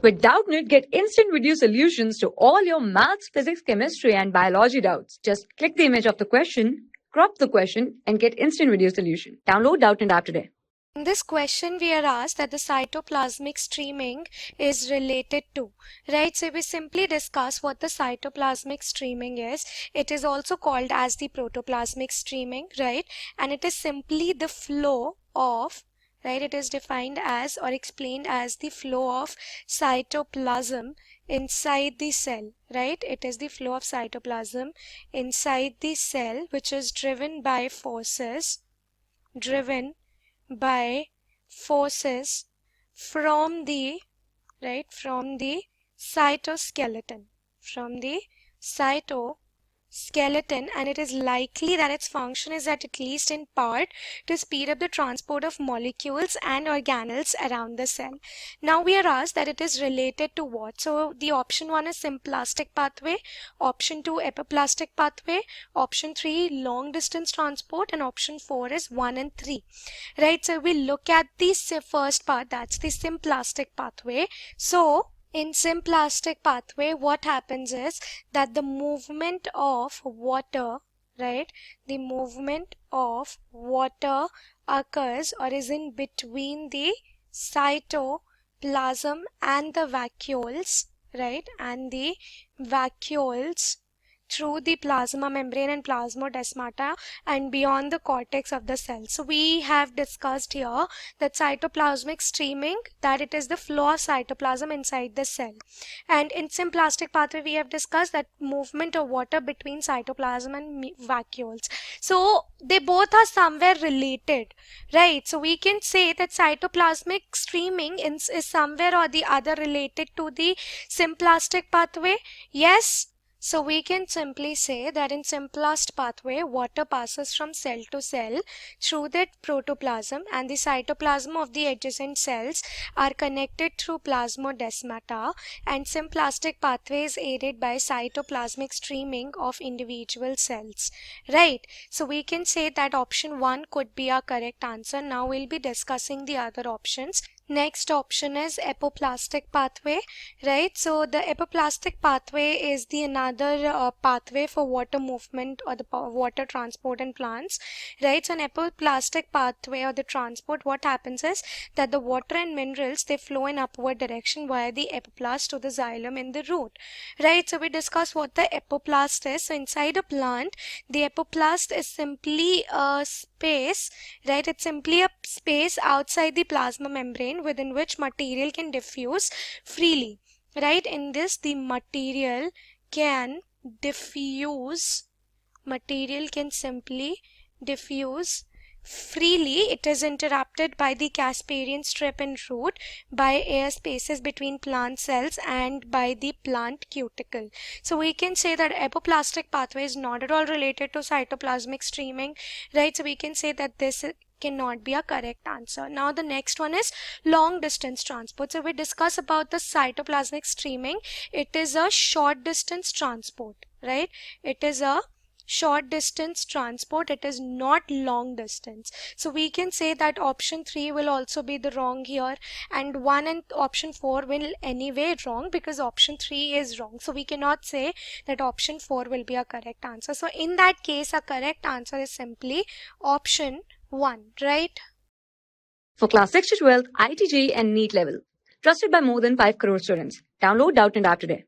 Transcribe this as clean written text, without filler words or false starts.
With Doubtnut, get instant video solutions to all your maths, physics, chemistry, and biology doubts. Just click the image of the question, crop the question, and get instant video solution. Download Doubtnut app today. In this question, we are asked that the cytoplasmic streaming is related to, right? So we simply discuss what the cytoplasmic streaming is. It is also called as the protoplasmic streaming, right? And it is simply the flow of, right? It is defined as or explained as the flow of cytoplasm inside the cell, right? It is the flow of cytoplasm inside the cell, which is driven by forces from the cytoskeleton, and it is likely that its function is that at least in part to speed up the transport of molecules and organelles around the cell. Now we are asked that it is related to what. So the option 1 is symplastic pathway, option 2 epiplastic pathway, option 3 long distance transport, and option 4 is 1 and 3, right? So we look at the first part, that's the symplastic pathway. So in symplastic pathway, what happens is that the movement of water, right? The movement of water occurs or is in between the cytoplasm and the vacuoles, right? And the vacuoles through the plasma membrane and plasmodesmata and beyond the cortex of the cell. So we have discussed here that cytoplasmic streaming, that it is the flow of cytoplasm inside the cell. And in symplastic pathway, we have discussed that movement of water between cytoplasm and vacuoles. So they both are somewhere related, right? So we can say that cytoplasmic streaming is somewhere or the other related to the symplastic pathway. Yes. So we can simply say that in symplastic pathway, water passes from cell to cell through the protoplasm, and the cytoplasm of the adjacent cells are connected through plasmodesmata, and symplastic pathway is aided by cytoplasmic streaming of individual cells, right? So we can say that option 1 could be our correct answer. Now we'll be discussing the other options. Next option is apoplastic pathway, right? So the apoplastic pathway is the another pathway for water movement or the water transport in plants, right? So an apoplastic pathway or the transport, what happens is that the water and minerals, they flow in upward direction via the apoplast to the xylem in the root, right? So we discussed what the apoplast is. So inside a plant, the apoplast is simply a space, right? It's simply a space outside the plasma membrane within which material can diffuse freely, right? In this, the material can simply diffuse freely. It is interrupted by the Casparian strip and root, by air spaces between plant cells, and by the plant cuticle. So we can say that apoplastic pathway is not at all related to cytoplasmic streaming, right? So we can say that this cannot be a correct answer. Now the next one is long distance transport. So we discuss about the cytoplasmic streaming. It is a short distance transport, right? It is a short distance transport. It is not long distance. So we can say that option 3 will also be the wrong here, and 1 and option 4 will anyway wrong because option 3 is wrong. So we cannot say that option 4 will be a correct answer. So in that case, a correct answer is simply option 1, right? For class 6 to 12, IIT JEE and NEET level. Trusted by more than 5 crore students. Download Doubtnut app today.